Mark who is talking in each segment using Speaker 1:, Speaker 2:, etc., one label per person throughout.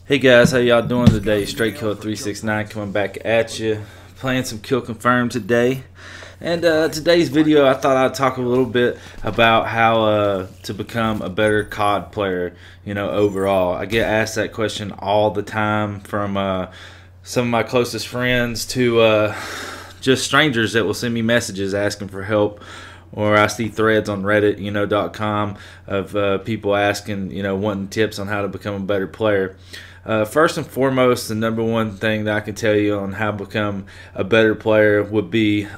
Speaker 1: Hey guys, how y'all doing today? Straight Kill 369 coming back at you, playing some Kill Confirmed today. And today's video, I thought I'd talk a little bit about how to become a better COD player. Overall, I get asked that question all the time from some of my closest friends to just strangers that will send me messages asking for help. Or I see threads on Reddit, .com of people asking, wanting tips on how to become a better player. First and foremost, the number one thing that I can tell you on how to become a better player would be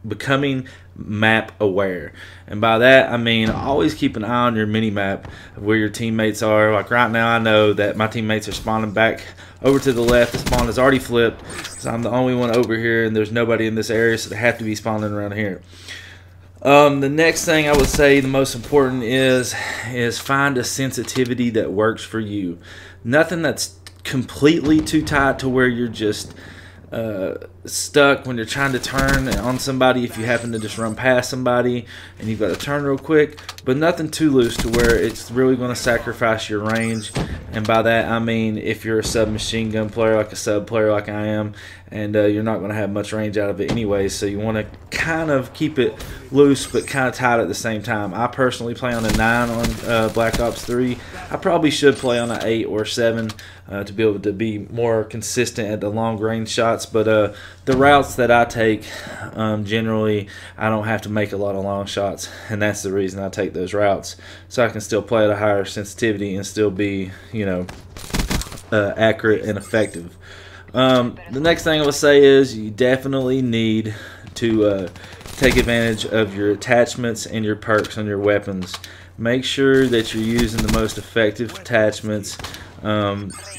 Speaker 1: becoming map aware. And by that, I mean always keep an eye on your mini map of where your teammates are. Like right now, I know that my teammates are spawning back over to the left. The spawn is already flipped, so I'm the only one over here, and there's nobody in this area, so they have to be spawning around here. The next thing I would say, the most important is find a sensitivity that works for you. Nothing that's completely too tight to where you're just stuck when you're trying to turn on somebody if you happen to just run past somebody and you've got to turn real quick, but nothing too loose to where it's really going to sacrifice your range. And by that I mean if you're a submachine gun player, like a sub player like I am, and you're not going to have much range out of it anyway, so you want to kind of keep it loose but kind of tight at the same time. I personally play on a 9 on Black Ops 3. I probably should play on an 8 or 7 to be able to be more consistent at the long range shots, but the routes that I take, generally I don't have to make a lot of long shots, and that's the reason I take those routes, so I can still play at a higher sensitivity and still be accurate and effective. The next thing I would say is you definitely need to take advantage of your attachments and your perks on your weapons. Make sure that you're using the most effective attachments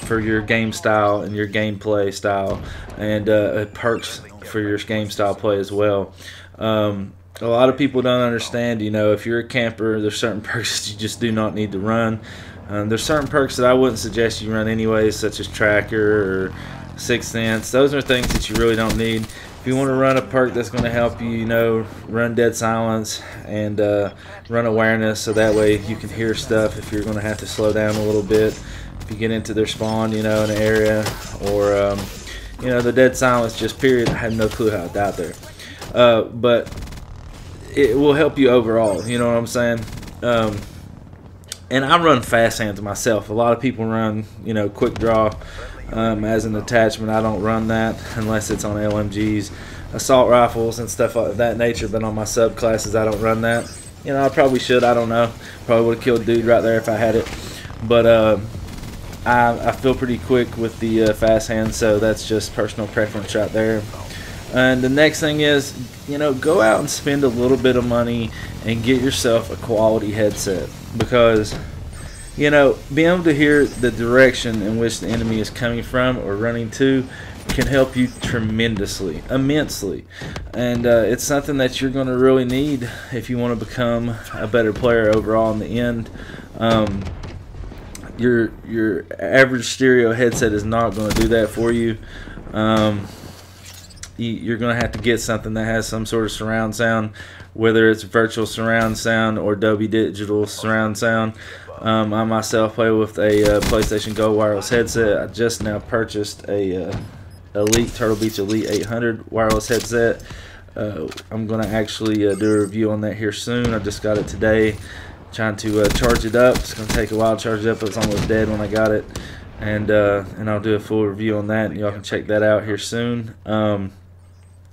Speaker 1: for your game style and your gameplay style, and perks for your game style play as well. A lot of people don't understand, if you're a camper, there's certain perks that you just do not need to run. There's certain perks that I wouldn't suggest you run anyways, such as Tracker or Sixth Sense. Those are things that you really don't need. If you want to run a perk that's going to help you, run Dead Silence and run Awareness, so that way you can hear stuff if you're going to have to slow down a little bit if you get into their spawn, in an area, or the Dead Silence just period. I have no clue how it's out there, but it will help you overall. You know what I'm saying? And I run fast hands myself. A lot of people run, quick draw as an attachment. I don't run that unless it's on LMGs, assault rifles, and stuff like that nature. But on my subclasses, I don't run that. I probably should. I don't know. Probably would have killed a dude right there if I had it. But I feel pretty quick with the fast hands, so that's just personal preference right there. And the next thing is, go out and spend a little bit of money and get yourself a quality headset, because being able to hear the direction in which the enemy is coming from or running to can help you tremendously, immensely, and it's something that you're going to really need if you want to become a better player overall in the end. Your average stereo headset is not going to do that for you. You're going to have to get something that has some sort of surround sound, whether it's virtual surround sound or Dolby Digital surround sound. I myself play with a PlayStation Go wireless headset. I just now purchased a Turtle Beach Elite 800 wireless headset. I'm going to actually do a review on that here soon. I just got it today. Trying to charge it up. It's going to take a while to charge it up. It was almost dead when I got it. And I'll do a full review on that, and y'all can check that out here soon.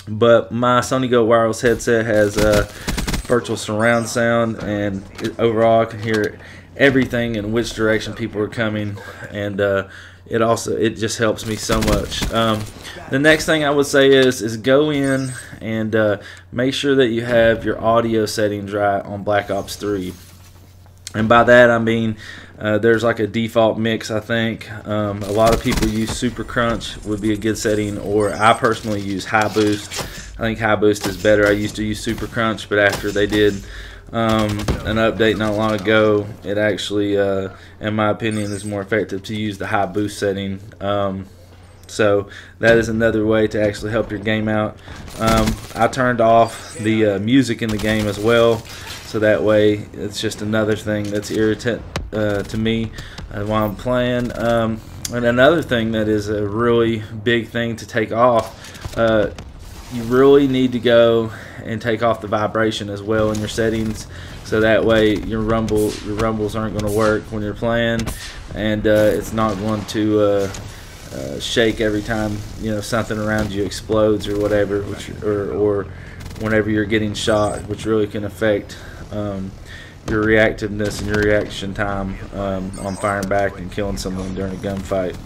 Speaker 1: But my Sony Go wireless headset has virtual surround sound, and overall I can hear everything in which direction people are coming, and it just helps me so much. The next thing I would say is go in and make sure that you have your audio settings right on Black Ops 3. And by that I mean there's like a default mix, I think. A lot of people use Super Crunch would be a good setting, or I personally use High Boost. I think High Boost is better. I used to use Super Crunch, but after they did an update not long ago, it actually, in my opinion, is more effective to use the High Boost setting. So that is another way to actually help your game out. I turned off the music in the game as well, so that way it's just another thing that's irritant to me while I'm playing. And another thing that is a really big thing to take off, you really need to go and take off the vibration as well in your settings, so that way your rumbles aren't going to work when you're playing, and it's not going to shake every time something around you explodes or whatever, or whenever you're getting shot, which really can affect your reactiveness and your reaction time on firing back and killing someone during a gunfight.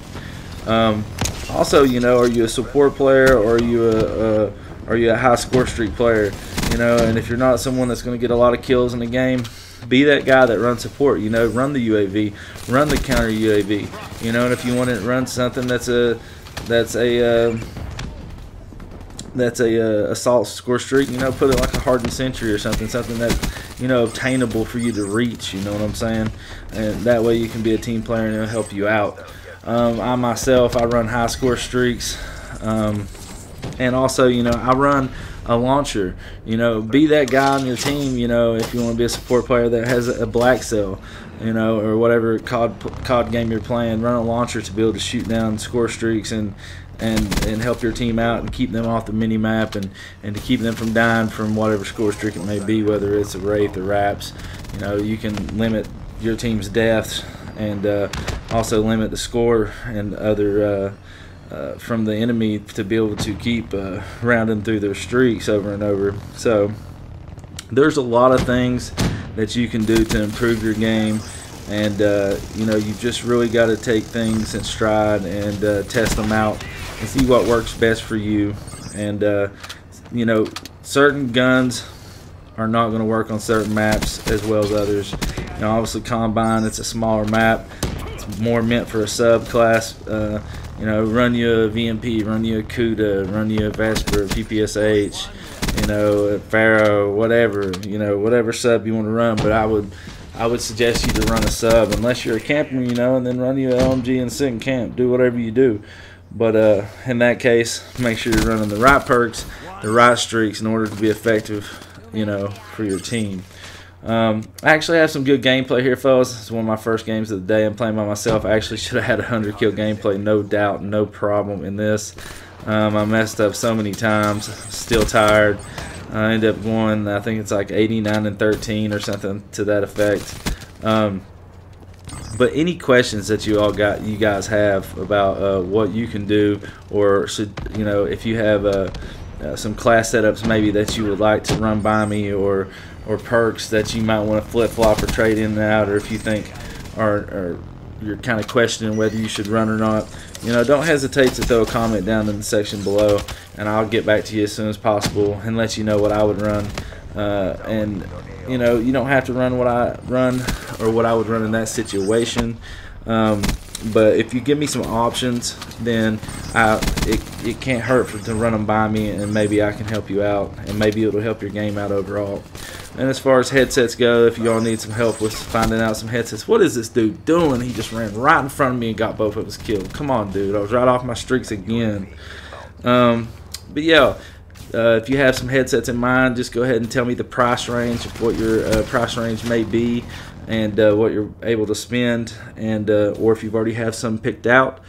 Speaker 1: Also, are you a support player, or are you a high score streak player? And if you're not someone that's going to get a lot of kills in the game, be that guy that runs support. Run the UAV, run the counter UAV. And if you want to run something that's a assault score streak, put it like a hardened sentry or something that's obtainable for you to reach. You know what I'm saying? And that way you can be a team player and it'll help you out. I myself, I run high score streaks, and also I run a launcher. Be that guy on your team. If you want to be a support player that has a black cell, or whatever COD game you're playing, run a launcher to be able to shoot down score streaks and help your team out and keep them off the mini map, and to keep them from dying from whatever score streak it may be, whether it's a Wraith or Raps. You can limit your team's deaths, and also limit the score and other from the enemy to be able to keep rounding through their streaks over and over. So there's a lot of things that you can do to improve your game, and you've just really got to take things in stride and test them out and see what works best for you. And certain guns are not going to work on certain maps as well as others. Obviously Combine, it's a smaller map, it's more meant for a subclass. Run you a VMP, run you a CUDA, run you a Vesper, PPSH, Pharaoh, whatever, whatever sub you want to run. But I would suggest you to run a sub, unless you're a camper, and then run you an LMG and sit in camp. Do whatever you do. But in that case, make sure you're running the right perks, the right streaks in order to be effective, for your team. I actually have some good gameplay here, fellas. It's one of my first games of the day. I'm playing by myself. I actually should have had 100 kill gameplay, no doubt, no problem in this. I messed up so many times, still tired. I ended up going, I think it's like 89-13 or something to that effect. But any questions that you guys have about what you can do, or if you have some class setups maybe that you would like to run by me, or perks that you might want to flip-flop or trade in and out, or if you think or you're kind of questioning whether you should run or not, don't hesitate to throw a comment down in the section below, and I'll get back to you as soon as possible and let you know what I would run. And you don't have to run what I run or what I would run in that situation. But if you give me some options, then it can't hurt to run them by me, and maybe I can help you out, and maybe it'll help your game out overall. And as far as headsets go, if y'all need some help with finding out some headsets, what is this dude doing? He just ran right in front of me and got both of us killed. Come on, dude. I was right off my streaks again. But yeah, if you have some headsets in mind, just go ahead and tell me the price range of what your price range may be, and what you're able to spend, and or if you've already have some picked out,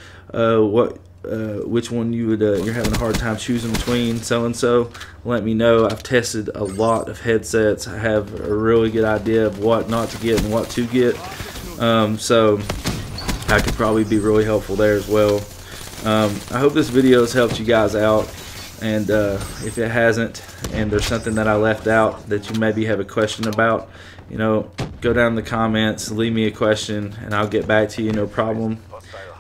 Speaker 1: which one you're having a hard time choosing between. So let me know. I've tested a lot of headsets. I have a really good idea of what not to get and what to get. So I could probably be really helpful there as well. I hope this video has helped you guys out. And if it hasn't, and there's something that I left out that you maybe have a question about, go down in the comments, leave me a question, and I'll get back to you, no problem,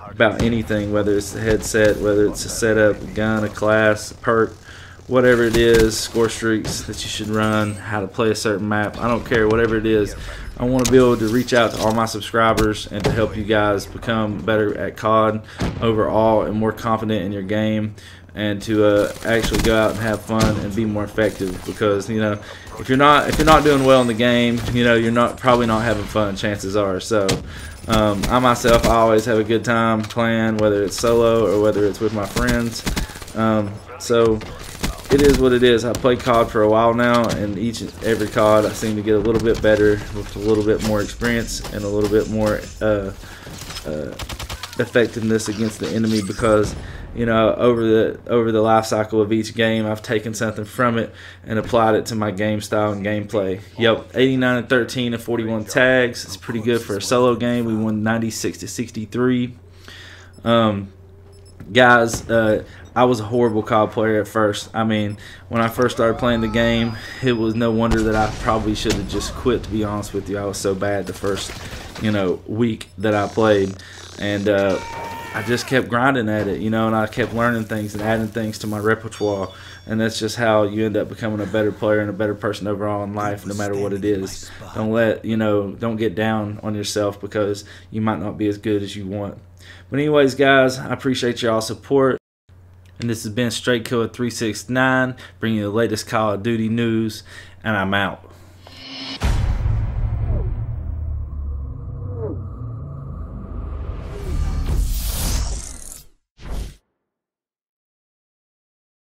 Speaker 1: about anything, whether it's the headset, whether it's a setup, a gun, a class, a perk, whatever it is, score streaks that you should run, how to play a certain map. I don't care, whatever it is. I want to be able to reach out to all my subscribers and to help you guys become better at COD overall and more confident in your game, and to actually go out and have fun and be more effective. Because if you're not doing well in the game, you're probably not having fun, chances are. So I myself, I always have a good time playing, whether it's solo or whether it's with my friends. So it is what it is. I played COD for a while now, and each and every COD I seem to get a little bit better with a little bit more experience and a little bit more effectiveness against the enemy, because over the life cycle of each game, I've taken something from it and applied it to my game style and gameplay. Yep, 89 and 13 and 41 tags. It's pretty good for a solo game. We won 96-63. Guys, I was a horrible COD player at first. I mean, when I first started playing the game, it was no wonder that I probably should have just quit, to be honest with you. I was so bad the first, week that I played. And I just kept grinding at it, and I kept learning things and adding things to my repertoire. And that's just how you end up becoming a better player and a better person overall in life, no matter what it is. Don't get down on yourself because you might not be as good as you want. But anyways, guys, I appreciate y'all's support. And this has been Straight Killer 369, bringing you the latest Call of Duty news, and I'm out.